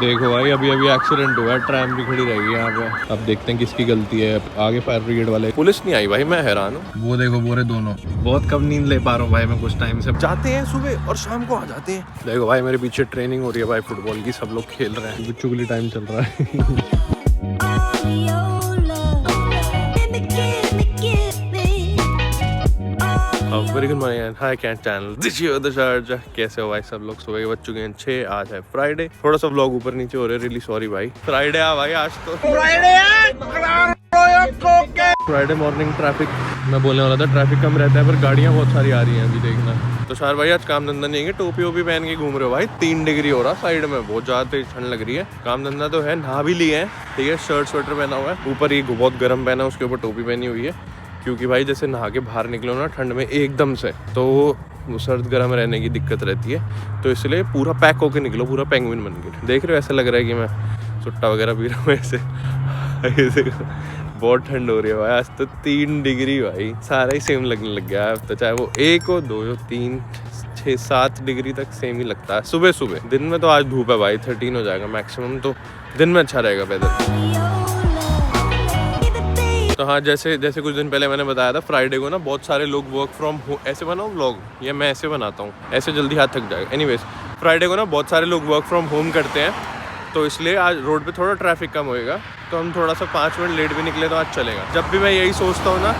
देखो भाई अभी अभी एक्सीडेंट हुआ है, ट्रैम भी खड़ी रहेगी यहाँ पे। अब देखते हैं किसकी गलती है। आगे फायर ब्रिगेड वाले, पुलिस नहीं आई भाई, मैं हैरान हूँ। वो देखो बोरे दोनों, बहुत कम नींद ले पा रहा हूँ भाई मैं कुछ टाइम से। जाते हैं सुबह और शाम को आ जाते हैं। देखो भाई मेरे पीछे ट्रेनिंग हो रही है भाई फुटबॉल की, सब लोग खेल रहे हैं, बच्चों के लिए टाइम चल रहा है। वेरी गुड मॉर्निंग, हाय कैंट channel, this is the Sharjah. कैसे हो भाई सब लोग? सुबह के बज चुके हैं 6, आज है फ्राइडे। थोड़ा सा व्लॉग ऊपर नीचे हो रहे, रियली सॉरी भाई। फ्राइडे आ भाई, आज तो फ्राइडे मॉर्निंग। ट्रैफिक मैं बोलने वाला था, ट्रैफिक कम रहता है पर गाड़ियां बहुत सारी आ रही हैं अभी, देखना। तो शार भाई आज काम धंधा नहीं है, टोपी वोपी पहन के घूम रहे हो भाई। 3 डिग्री हो रहा साइड में, बहुत ज्यादा तेज ठंड लग रही है। काम धंधा तो है, नहा भी लिए हैं, ठीक है। शर्ट स्वेटर पहना हुआ है, ऊपर ये बहुत गर्म पहना है, उसके ऊपर टोपी पहनी हुई है। क्योंकि भाई जैसे नहा के बाहर निकलो ना ठंड में एकदम से, तो वो सर्द गर्म रहने की दिक्कत रहती है। तो इसलिए पूरा पैक होके निकलो, पूरा पेंगुइन बन के। देख रहे हो ऐसा लग रहा है कि मैं सुट्टा वगैरह पी रहा हूँ ऐसे। बहुत ठंड हो रही है भाई आज तो। 3 डिग्री भाई, सारा ही सेम लगने लग गया है अब तो, चाहे वो 1 हो 2 हो 3 6 7 डिग्री तक सेम ही लगता है सुबह सुबह। दिन में तो आज धूप है भाई, 13 हो जाएगा मैक्सिमम, तो दिन में अच्छा रहेगा वेदर। तो हाँ, जैसे कुछ दिन पहले मैंने बताया था, फ्राइडे को ना बहुत सारे लोग वर्क फ्रॉम होम, ऐसे बनाओ व्लॉग या मैं ऐसे बनाता हूँ, ऐसे जल्दी हाथ थक जाएगा। एनीवेज, फ्राइडे को ना बहुत सारे लोग वर्क फ्रॉम होम करते हैं, तो इसलिए आज रोड पे थोड़ा ट्रैफिक कम होएगा। तो हम थोड़ा सा 5 मिनट लेट भी निकले तो आज चलेगा। जब भी मैं यही सोचता हूँ ना,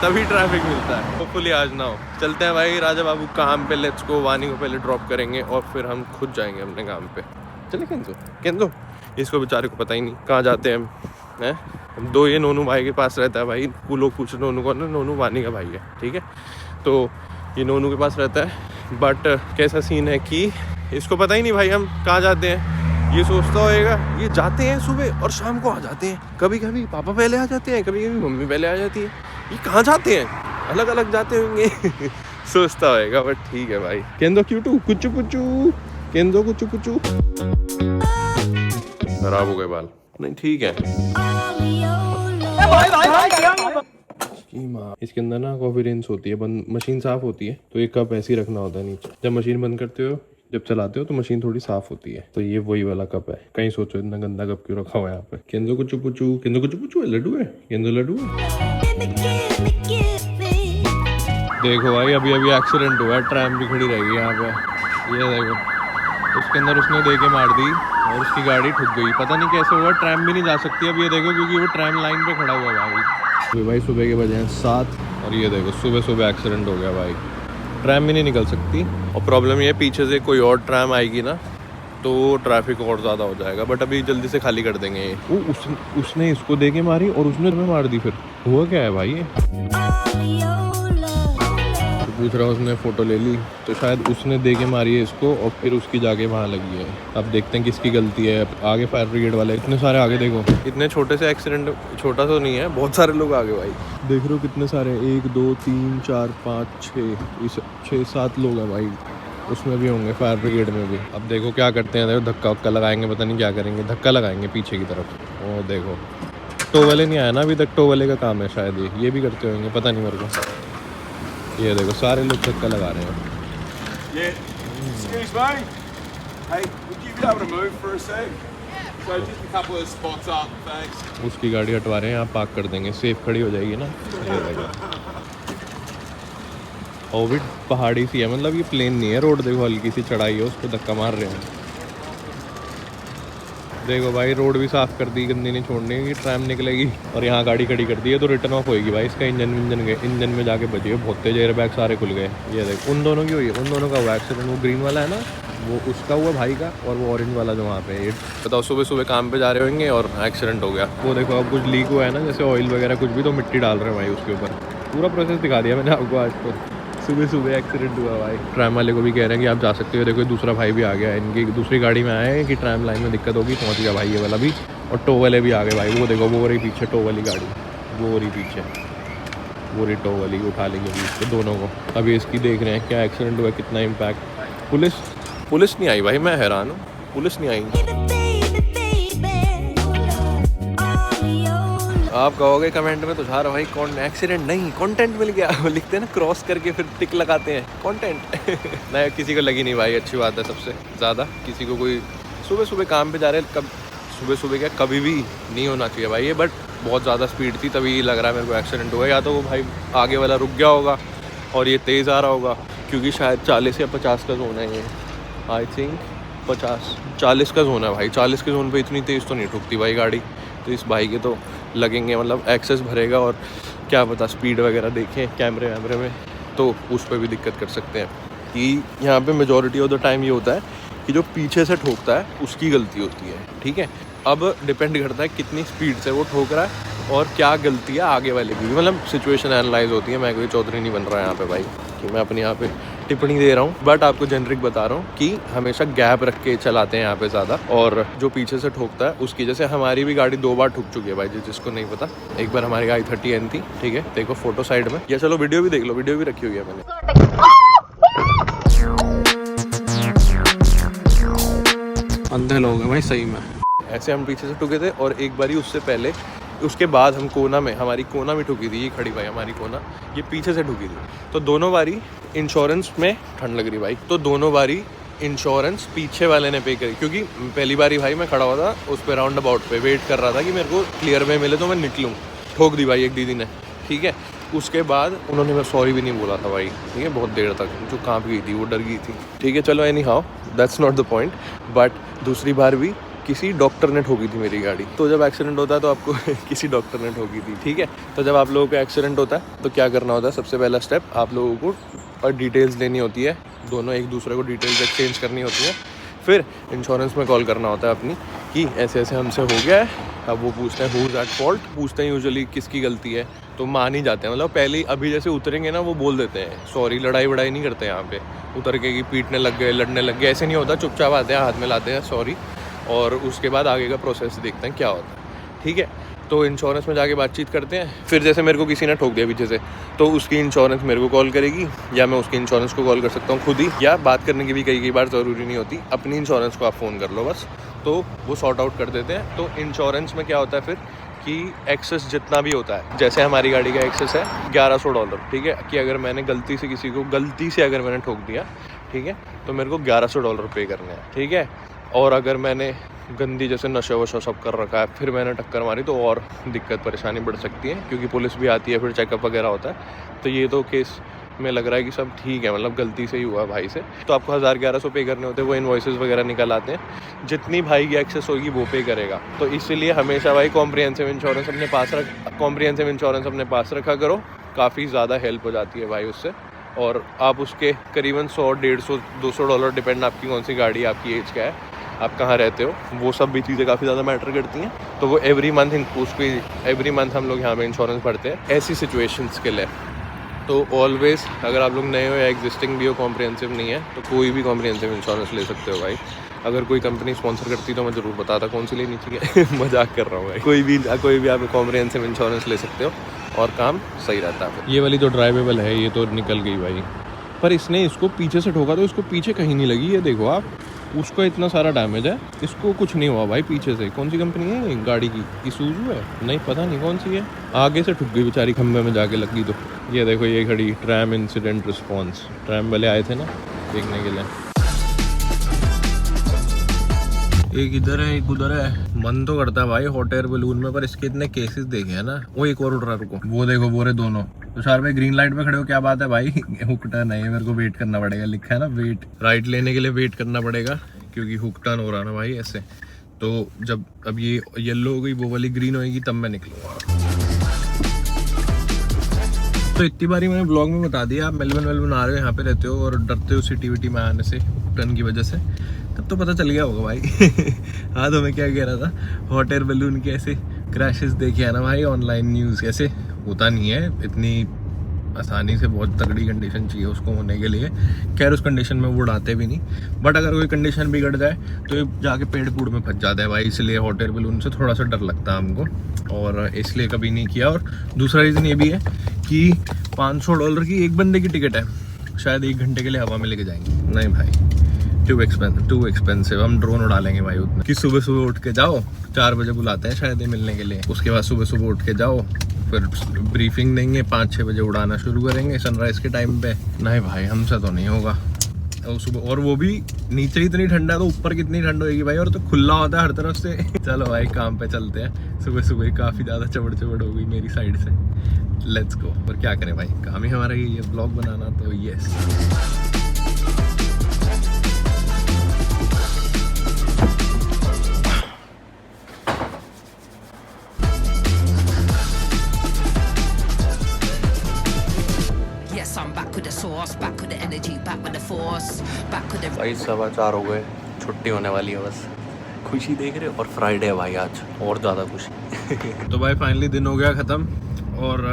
तभी ट्रैफिक मिलता है। होपफुली आज ना हो। चलते हैं भाई राजा बाबू काम पे, लेट्स गो। वानी को पहले ड्रॉप करेंगे और फिर हम खुद जाएंगे अपने काम पे। चले केंदो, इसको बेचारे को पता ही नहीं कहाँ जाते हैं हम। 2 ये नोनू भाई के पास रहता है भाई। वो लोग पूछ नोनू कौन है, नोनू वानी का भाई है, ठीक है। तो ये नोनू के पास रहता है, बट कैसा सीन है कि इसको पता ही नहीं भाई हम कहाँ जाते हैं। ये सोचता होएगा ये जाते हैं सुबह और शाम को आ जाते हैं। कभी कभी पापा पहले आ जाते हैं, कभी कभी मम्मी पहले आ जाती है। ये कहाँ जाते हैं, अलग अलग जाते होंगे। सोचता होएगा, बट ठीक है भाई। केंदो क्यूटू कुचू कुचू, केंदो कुचू कुचू। खराब हो गए बाल, नहीं ठीक है। इसके अंदर ना कॉफी रेंज होती है, बंद मशीन साफ होती है, तो एक कप ऐसे ही रखना होता है नीचे। जब मशीन बंद करते हो, जब चलाते हो तो मशीन थोड़ी साफ होती है। तो ये वही वाला कप है। कहीं सोचो इतना गंदा कप क्यों रखा हुआ है यहाँ पे। केंदो कुचू कुचू, केंदो कुचू कुचू है, लड्डू है, केंदो लड्डू है। देखो भाई अभी अभी एक्सीडेंट हुआ है, ट्रैम भी खड़ी रहेगी यहाँ पे। ये देखो, उसके अंदर उसने दे के मार दी और उसकी गाड़ी ठुक गई। पता नहीं कैसे हुआ, ट्रैम भी नहीं जा सकती अब ये देखो, क्योंकि वो ट्रैम लाइन पे खड़ा हुआ है भाई। सुबह के बजे हैं 7 और ये देखो सुबह सुबह एक्सीडेंट हो गया भाई। ट्रैम भी नहीं निकल सकती, और प्रॉब्लम ये पीछे से कोई और ट्रैम आएगी ना तो ट्रैफिक और ज़्यादा हो जाएगा। बट अभी जल्दी से खाली कर देंगे ये। वो उसने इसको दे के मारी और उसने तुम्हें मार दी। फिर हुआ क्या है भाई ये? पूछ रहा हूँ, उसने फ़ोटो ले ली तो शायद उसने दे के मारी है इसको और फिर उसकी जाके वहाँ लगी है। अब देखते हैं किसकी गलती है। आगे फायर ब्रिगेड वाले इतने सारे आगे, देखो इतने छोटे से एक्सीडेंट, छोटा तो नहीं है, बहुत सारे लोग आगे भाई। देख रहे हो कितने सारे, 1 2 3 4 5 6 7 लोग हैं भाई। उसमें भी होंगे फायर ब्रिगेड में भी। अब देखो क्या करते हैं, देखो धक्का वक्का लगाएंगे, पता नहीं क्या करेंगे। धक्का लगाएंगे पीछे की तरफ। वो देखो टो वाले नहीं आया ना अभी तक, टो वाले का काम है शायद ये भी करते होंगे, पता नहीं मेरे को। ये देखो सारे लोग धक्का लगा रहे हैं। उसकी गाड़ी हटवा रहे हैं, यहाँ पार्क कर देंगे, सेफ खड़ी हो जाएगी ना। ये देखो और भी पहाड़ी सी है, मतलब ये प्लेन नहीं है रोड। देखो हल्की सी चढ़ाई है, उस पर धक्का मार रहे हैं। देखो भाई रोड भी साफ कर दी, गंदी नहीं छोड़नी है, ट्रैम निकलेगी। और यहाँ गाड़ी खड़ी कर दी है तो रिटर्न ऑफ होएगी भाई। इसका इंजन में जाके बची है, बहुत तेज एयर बैग सारे खुल गए। ये देखो उन दोनों की हुई है, उन दोनों का हुआ एक्सीडेंट। वो ग्रीन वाला है ना, वो उसका हुआ भाई का, और वो ऑरेंज वाला जो वहाँ पे। बताओ सुबह सुबह काम पे जा रहे होंगे और एक्सीडेंट हो गया। वो देखो अब कुछ लीक हुआ है ना, जैसे ऑयल वगैरह कुछ भी, तो मिट्टी डाल रहे हैं भाई उसके ऊपर। पूरा प्रोसेस दिखा दिया मैंने आपको आज तो। सुबह सुबह एक्सीडेंट हुआ भाई। ट्रैम वाले को भी कह रहे हैं कि आप जा सकते हो। देखो दूसरा भाई भी आ गया, इनकी दूसरी गाड़ी में आए हैं कि ट्रैम लाइन में दिक्कत होगी, पहुंच गया भाई ये वाला भी। और टो वाले भी आ गए भाई। वो देखो वो रही पीछे टो वाली गाड़ी, वो रही पीछे, वो रही टो वाली। उठा लेंगे अभी इसको दोनों को। अभी इसकी देख रहे हैं क्या एक्सीडेंट हुआ, कितना इम्पैक्ट। पुलिस नहीं आई भाई, मैं हैरान हूँ, पुलिस नहीं आई। आप कहोगे कमेंट में तो झार भाई कौन एक्सीडेंट नहीं, कंटेंट मिल गया। वो लिखते हैं ना क्रॉस करके फिर टिक लगाते हैं, कंटेंट। नहीं किसी को लगी नहीं भाई, अच्छी बात है। सबसे ज़्यादा किसी को कोई सुबह सुबह काम पे जा रहे हैं, कब सुबह सुबह क्या कभी भी नहीं होना चाहिए भाई ये, बट बहुत ज़्यादा स्पीड थी तभी लग रहा है मेरे को एक्सीडेंट हुआ। या तो वो भाई आगे वाला रुक गया होगा और ये तेज़ आ रहा होगा, क्योंकि शायद 40 या 50 का जोन है ये, आई थिंक 40 का जोन है भाई। 40 के जोन पे इतनी तेज़ तो नहीं ठुकती भाई गाड़ी, तो इस भाई के तो लगेंगे, मतलब एक्सेस भरेगा और क्या पता स्पीड वगैरह देखें कैमरे वैमरे में तो उस पर भी दिक्कत कर सकते हैं। कि यहाँ पे मेजॉरिटी ऑफ द टाइम ये होता है कि जो पीछे से ठोकता है उसकी गलती होती है, ठीक है। अब डिपेंड करता है कितनी स्पीड से वो ठोक रहा है और क्या गलती है आगे वाले की, मतलब सिचुएशन एनालाइज होती है। मैं कोई चौधरी नहीं बन रहा है यहाँ पे भाई कि मैं अपने यहाँ पे टिप्पणी दे रहा हूँ, बट आपको जेनरिक बता रहा हूँ कि हमेशा गैप रख के चलाते हैं यहाँ पे ज़्यादा। और जो पीछे से ठोकता है उसकी, जैसे हमारी भी गाड़ी 2 बार ठुक चुकी है भाई, जिसको नहीं पता। एक बार हमारी i30N थी, ठीक है, देखो फोटो साइड में, या चलो वीडियो भी देख लो, वीडियो भी रखी हुई है मैंने। अंधे लोग हैं भाई सही में। ऐसे हम पीछे से ठुके थे और एक बारी उससे पहले, उसके बाद हम कोना में, हमारी कोना में ठुकी थी, ये खड़ी भाई हमारी कोना, ये पीछे से ठुकी थी। तो दोनों बारी इंश्योरेंस में ठंड लग रही भाई, तो दोनों बारी इंश्योरेंस पीछे वाले ने पे करी, क्योंकि पहली बारी भाई मैं खड़ा हुआ था उस पर राउंड अबाउट पे, वेट कर रहा था कि मेरे को क्लियर में मिले तो मैं निकलूँ। ठोक दी भाई एक दीदी ने, ठीक है। उसके बाद उन्होंने मेरा सॉरी भी नहीं बोला था भाई, ठीक है, बहुत देर तक जो कांप गई थी, वो डर गई थी, ठीक है। चलो any how that's not the point. But दूसरी बार भी किसी डॉक्टर ने ठोकी थी मेरी गाड़ी। तो जब एक्सीडेंट होता है तो आपको किसी डॉक्टर ने ठोकी थी, ठीक है। तो जब आप लोगों का एक्सीडेंट होता है तो क्या करना होता है, सबसे पहला स्टेप आप लोगों को डिटेल्स लेनी होती है, दोनों एक दूसरे को डिटेल्स एक्सचेंज करनी होती है। फिर इंश्योरेंस में कॉल करना होता है अपनी कि ऐसे ऐसे हमसे हो गया है। अब वो पूछते हैं हु इज़ एट फॉल्ट, पूछते हैं यूजुअली किसकी गलती है, तो मान ही जाते हैं। मतलब पहले ही अभी जैसे उतरेंगे ना वो बोल देते हैं सॉरी, लड़ाई वड़ाई नहीं करते यहाँ पे। उतर के कि पीटने लग गए, लड़ने लग गए, ऐसे नहीं होता। चुपचाप आते हैं, हाथ में लाते हैं सॉरी, और उसके बाद आगे का प्रोसेस देखते हैं क्या होता है, ठीक है। तो इंश्योरेंस में जाके बातचीत करते हैं। फिर जैसे मेरे को किसी ने ठोक दिया पीछे से, तो उसकी इंश्योरेंस मेरे को कॉल करेगी, या मैं उसकी इंश्योरेंस को कॉल कर सकता हूँ खुद ही, या बात करने की भी कई बार ज़रूरी नहीं होती, अपनी इंश्योरेंस को आप फ़ोन कर लो बस, तो वो सॉर्ट आउट कर देते हैं। तो इंश्योरेंस में क्या होता है फिर कि एक्सेस जितना भी होता है, जैसे हमारी गाड़ी का एक्सेस है $1100, ठीक है, कि अगर मैंने गलती से किसी को अगर मैंने ठोक दिया, ठीक है, तो मेरे को $1100 पे करने हैं, ठीक है। और अगर मैंने गंदी जैसे नशा वशा सब कर रखा है, फिर मैंने टक्कर मारी, तो और दिक्कत परेशानी बढ़ सकती है, क्योंकि पुलिस भी आती है, फिर चेकअप वगैरह होता है। तो ये तो केस में लग रहा है कि सब ठीक है, मतलब गलती से ही हुआ भाई से। तो आपको 1100 पे करने होते हैं, वो इन्वॉइसेस वगैरह निकल आते हैं, जितनी भाई की एक्सेस होगी वो पे करेगा। तो इसीलिए हमेशा भाई कॉम्प्रिहेंसिव इंश्योरेंस अपने पास रखा करो, काफ़ी ज़्यादा हेल्प हो जाती है भाई उससे। और आप उसके करीबन $100, $150, $200 डिपेंड आपकी कौन सी गाड़ी, आपकी एज क्या है, आप कहाँ रहते हो, वो सब भी चीज़ें काफ़ी ज़्यादा मैटर करती हैं। तो वो एवरी मंथ हम लोग यहाँ पे इंश्योरेंस भरते हैं ऐसी सिचुएशंस के लिए। तो ऑलवेज़ अगर आप लोग नए हो या एग्जिस्टिंग भी हो, कॉम्प्रिहेंसिव नहीं है, तो कोई भी कॉम्प्रिहेंसिव इंश्योरेंस ले सकते हो भाई। अगर कोई कंपनी स्पॉन्सर करती तो मैं ज़रूर बताता कौन सी लेनी चाहिए। मजाक कर रहा हूँ भाई। कोई भी आप कॉम्प्रिहेंसिव इंश्योरेंस ले सकते हो और काम सही रहता है। ये वाली तो ड्राइवेबल है, ये तो निकल गई भाई, पर इसने इसको पीछे से ठोका तो इसको पीछे कहीं नहीं लगी, ये देखो आप, उसको इतना सारा डैमेज है, इसको कुछ नहीं हुआ भाई पीछे से। कौन सी कंपनी है ये गाड़ी की, इसूज़ू है, नहीं पता नहीं कौन सी है। आगे से ठुक गई बेचारी, खंभे में जाके लगी। तो ये देखो ये खड़ी ट्रैम इंसिडेंट रिस्पॉन्स, ट्रैम वाले आए थे ना देखने के लिए। एक इधर है एक उधर है। मन तो करता है भाई हॉट एयर बलून में, पर इसके इतने केसेस देखे हैं ना। वो एक और उड़ रहा, रुको, वो देखो बोरे दोनों। तो सार भाई ग्रीन लाइट पे खड़े हो, क्या बात है भाई? हुक टर्न है, मेरे को वेट करना पड़ेगा, लिखा है ना वेट, राइट लेने के लिए वेट करना पड़ेगा, क्योंकि हुक टर्न हो रहा ना भाई ऐसे। तो जब अब ये येलो हो गई, वो वाली ग्रीन होगी, तब मैं निकलूंगा। तो इतनी बारी मैंने ब्लॉग में बता दिया, आप मेलबर्न आ रहे हो, यहाँ पे रहते हो और डरते हो सिटी विटी में आने से टर्न की वजह से, तब तो पता चल गया होगा भाई। हाँ, तो मैं क्या कह रहा था, हॉट एयर बलून के ऐसे क्रैशेस देखे है ना भाई ऑनलाइन न्यूज़, ऐसे होता नहीं है इतनी आसानी से, बहुत तगड़ी कंडीशन चाहिए उसको होने के लिए। खैर उस कंडीशन में वो उड़ाते भी नहीं, बट अगर कोई कंडीशन बिगड़ जाए तो ये जाके पेड़ पूड़ में फंस जाता है भाई, इसलिए हॉट एयर बलून से थोड़ा सा डर लगता है हमको, और इसलिए कभी नहीं किया। और दूसरा रीज़न ये भी है कि $500 की एक बंदे की टिकट है, शायद 1 घंटे के लिए हवा में लेके जाएंगे, नहीं भाई, टू एक्सपेंसिव। हम ड्रोन उड़ा लेंगे भाई उतना, कि सुबह सुबह उठ के जाओ, 4 बजे बुलाते हैं शायद ये मिलने के लिए, उसके बाद सुबह सुबह उठ के जाओ, फिर ब्रीफिंग देंगे, 5-6 बजे उड़ाना शुरू करेंगे सनराइज़ के टाइम पे। नहीं भाई, हमसे तो नहीं होगा, और सुबह, और वो भी नीचे इतनी ठंडा है तो ऊपर कितनी ठंड होगी भाई, और तो खुला होता है हर तरफ से। चलो भाई काम पे चलते हैं, सुबह सुबह काफ़ी ज़्यादा चबड़ हो गई मेरी साइड से। Let's go. और क्या करें भाई, काम ही हमारा ये ब्लॉग बनाना, तो यस। भाई 4:15 हो गए, छुट्टी होने वाली है बस। खुशी देख रहे हो, और फ्राइडे है भाई आज, और ज़्यादा खुशी। तो भाई फाइनली दिन हो गया ख़त्म, और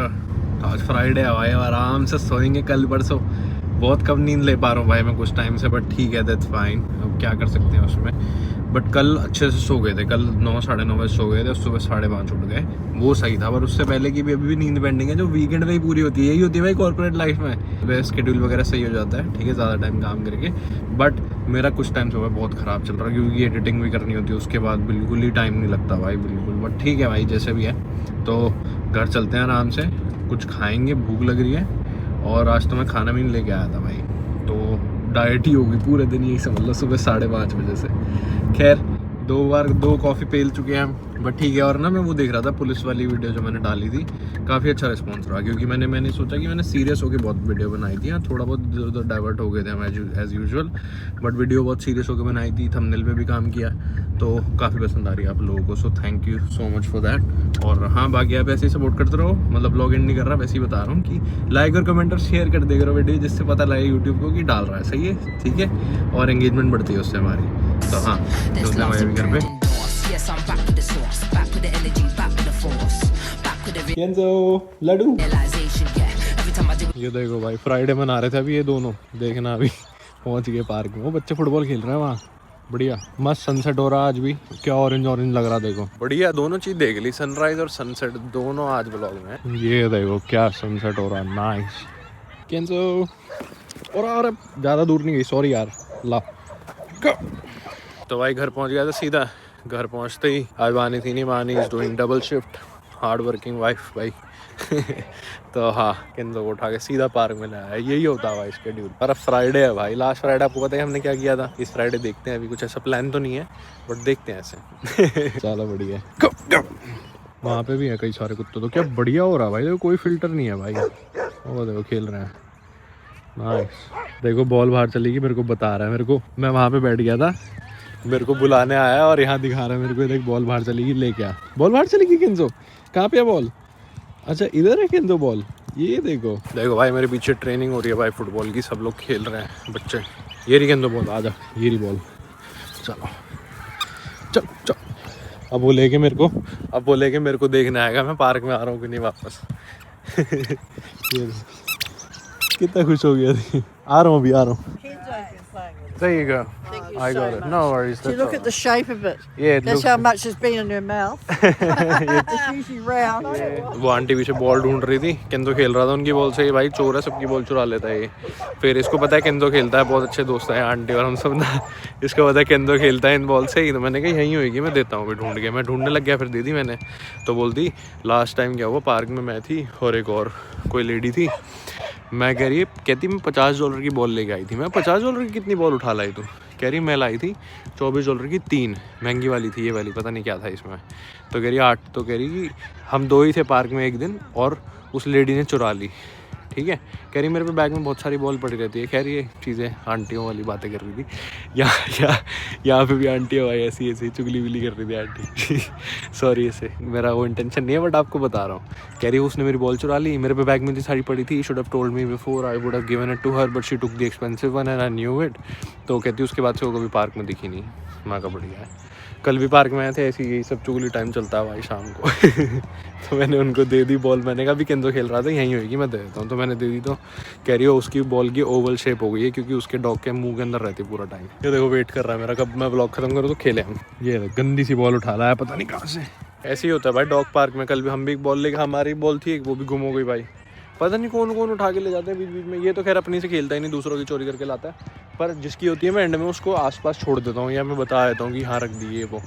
आज फ्राइडे है भाई, आराम से सोएंगे कल परसों। बहुत कम नींद ले पा रहा हूँ भाई मैं कुछ टाइम से, बट ठीक है, दैट्स फाइन, अब क्या कर सकते हैं उसमें। बट कल अच्छे से सो गए थे, कल 9 साढ़े 9 बजे सो गए थे, सुबह 5:30 उठ गए, वो सही था। पर उससे पहले की भी अभी भी नींद पेंडिंग है, जो वीकेंड में ही पूरी होती है। यही होती है भाई कॉर्पोरेट लाइफ में, वह शेड्यूल वगैरह सही हो जाता है, ठीक है, ज़्यादा टाइम काम करके। बट मेरा कुछ टाइम से बहुत ख़राब चल रहा है, क्योंकि एडिटिंग भी करनी होती है, उसके बाद बिल्कुल ही टाइम नहीं लगता भाई, बिल्कुल। बट ठीक है भाई, जैसे भी है। तो घर चलते हैं आराम से, कुछ खाएँगे, भूख लग रही है। और आज तो मैं खाना भी नहीं लेके आया था भाई, तो डाइट ही होगी पूरे दिन, यही समझ लो, सुबह 5:30 बजे से। खैर 2 कॉफ़ी पेल चुके हैं हम, बट ठीक है। और ना मैं वो देख रहा था पुलिस वाली वीडियो जो मैंने डाली थी, काफ़ी अच्छा रिस्पॉन्स रहा, क्योंकि मैंने सोचा कि मैंने सीरियस होकर बहुत वीडियो बनाई थी। हाँ, थोड़ा बहुत इधर उधर डाइवर्ट हो गए थे हम एज़ यूजुअल, बट वीडियो बहुत सीरियस होकर बनाई थी, थंबनेल पे भी काम किया, तो काफ़ी पसंद आ रही है आप लोगों को। So thank you so much for that. और हाँ, बाकी आप ऐसे ही सपोर्ट करते रहो, मतलब ब्लॉग एंड नहीं कर रहा, वैसे ही बता रहा हूँ कि लाइक और कमेंट और शेयर कर देगा वीडियो, जिससे पता लगे यूट्यूब को कि डाल रहा है, सही है, ठीक है, और एंगेजमेंट बढ़ती है उससे हमारी। तो हाँ, चलते हैं भाई घर पे। Yes, I'm back with the sauce, back with the energy, back with the force, back with the केंजो Laddu. realization, yeah. Every time I do ये देखो भाई, फ्राइडे मना रहे थे अभी ये दोनों, देखना अभी पहुंच गए पार्क में। वो बच्चे फुटबॉल खेल रहे हैं वहाँ, बढ़िया मस्त सनसेट हो रहा है आज भी, क्या ऑरेंज लग रहा, देखो बढ़िया। दोनों चीज़ देख ली, सनराइज और सनसेट दोनों आज ब्लॉग में। ये देखो क्या सनसेट हो रहा है, नाइस। केंजो और ज़्यादा दूर नहीं गई, सॉरी यार, ला। तो भाई घर पहुँच गया था सीधा। घर पहुंचते ही आज वानी थी नहीं, वानी is doing double shift, hard working wife भाई। तो हाँ, केंद्र को उठा के सीधा पार्क में लाया, यही होता है भाई शेड्यूल। पर अब फ्राइडे है भाई, लास्ट फ्राइडे आपको पता है हमने क्या किया था। इस फ्राइडे देखते हैं, अभी कुछ ऐसा प्लान तो नहीं है, बट देखते हैं ऐसे। चलो बढ़िया। वहाँ पे भी है कई सारे कुत्ते, तो क्या बढ़िया हो रहा है भाई, देखो कोई फिल्टर नहीं है भाई। वो देखो खेल रहे हैं, नाइस। देखो बॉल बाहर चलेगी, मेरे को बता रहा है, मेरे को, मैं वहाँ पे बैठ गया था, मेरे को बुलाने आया और यहाँ दिखा रहा है मेरे को, देख बॉल बाहर चलेगी, ले क्या बॉल बाहर चलेगी। केंजो कहाँ पे है बॉल? अच्छा इधर है केंजो बॉल, ये देखो। देखो भाई मेरे पीछे ट्रेनिंग हो रही है भाई फुटबॉल की, सब लोग खेल रहे हैं बच्चे। ये रही केंजो बॉल, आजा, ये रही बॉल, चलो चल चल। अब वो लेके मेरे को देखने आएगा मैं पार्क में आ रहा हूँ कि नहीं वापस। ये कितना खुश हो गया थी। आ रहा हूँ अभी, आ रहा हूँ। There you go. Thank you I so got it. much. No worries. Do you look at the shape of it? Yeah, it That's looks. how much has been in her mouth. It's usually round. वो aunty पीछे ball ढूंढ रही थी, केंदो खेल रहा था उनकी ball से। ये भाई चोर है, सबकी बॉल चुरा लेता है ये। फिर इसको पता है केंदो खेलता है, बहुत अच्छे दोस्त हैं आंटी और हम सब ना। इसको पता है केंदो खेलता है इन बॉल से ही, तो मैंने कहा यहीं होगी, मैं देता हूँ। ढूंढ के मैं ढूंढने लग गया, फिर दे दी मैंने। तो बोलती लास्ट टाइम क्या हुआ, पार्क में मैं थी और एक और कोई लेडी थी। मैं कह रही है, कहती मैं $50 की बॉल लेके आई थी। मैं $50 की कितनी बॉल उठा लाई तू? कह रही मैं लाई थी $24 की 3, महंगी वाली थी ये वाली, पता नहीं क्या था इसमें। तो कह रही 8, तो कह रही कि हम 2 ही थे पार्क में एक दिन और उस लेडी ने चुरा ली, ठीक है। कह रही मेरे पे बैग में बहुत सारी बॉल पड़ी रहती है। खैर ये चीज़ें आंटियों वाली बातें कर रही थी। यहाँ पे भी आंटी भाई ऐसी चुगली विली कर रही थी आंटी। सॉरी, ऐसे मेरा वो इंटेंशन नहीं है, बट आपको बता रहा हूँ। कह रही उसने मेरी बॉल चुरा ली, मेरे पे बैग में थी सारी पड़ी थी। Should have told me before, I would have given it to her, but she took the expensive one and I knew it. तो कहती उसके बाद से वो कभी पार्क में दिखी नहीं। माँ का बढ़िया है। कल भी पार्क में आए थे, ऐसे यही सब चुगली टाइम चलता है भाई शाम को। तो मैंने उनको दे दी बॉल। मैंने कहा भी केंद्र खेल रहा था, यहीं होगी, मैं दे देता हूँ। तो मैंने दे दी। तो कह रही हो उसकी बॉल की ओवल शेप हो गई है, क्योंकि उसके डॉग के मुंह के अंदर रहती है पूरा टाइम। ये देखो वेट कर रहा है मेरा, कब मैं ब्लॉग खत्म करूँ तो खेले हम। ये गंदी सी बॉल उठा लाया, पता नहीं कहाँ से। ऐसे ही होता है भाई डॉग पार्क में। कल भी हम भी एक बॉल लेके, हमारी बॉल थी एक, वो भी गुम हो गई भाई। पता नहीं कौन कौन उठा के ले जाते हैं बीच बीच में। ये तो खैर अपनी से खेलता ही नहीं, दूसरों की चोरी करके लाता है। पर जिसकी होती है मैं एंड में उसको आसपास छोड़ देता हूँ, या मैं बता देता हूँ कि हाँ रख दी ये वो।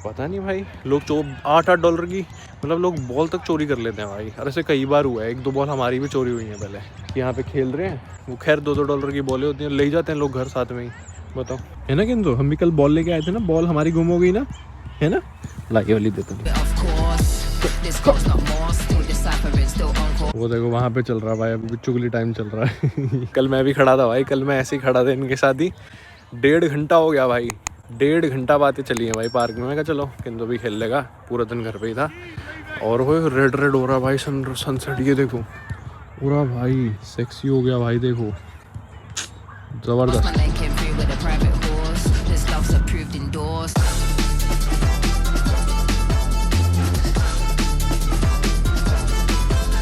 पता नहीं भाई, लोग $8 की मतलब लोग बॉल तक चोरी कर लेते हैं भाई। और ऐसे कई बार हुआ है, 1-2 बॉल हमारी भी चोरी हुई है पहले। यहाँ पे खेल रहे हैं वो, खैर $2-2 की बॉलें होती हैं, ले जाते हैं लोग घर साथ में ही। बताओ, है ना किंतु हम भी कल बॉल लेके आए थे ना, बॉल हमारी गुम हो गई ना, है ना। लाइए वाली देते हैं। Of course, this goes not more. Still deciphering, still on course. वो देखो वहाँ पे चल रहा है भाई, अभी चुगली टाइम चल रहा है। कल मैं भी खड़ा था भाई, कल मैं ऐसे ही खड़ा था इनके साथ ही, 1.5 घंटा हो गया भाई, 1.5 घंटा बातें चली हैं भाई पार्क में। मैं कहा चलो किंतु भी खेल लेगा, पूरा दिन घर पे ही था। और वो रेड हो रहा भाई सनसेट, ये देखो पूरा भाई सेक्सी हो गया भाई, देखो My जबरदस्त। leg came through with a private horse. This love's approved indoors.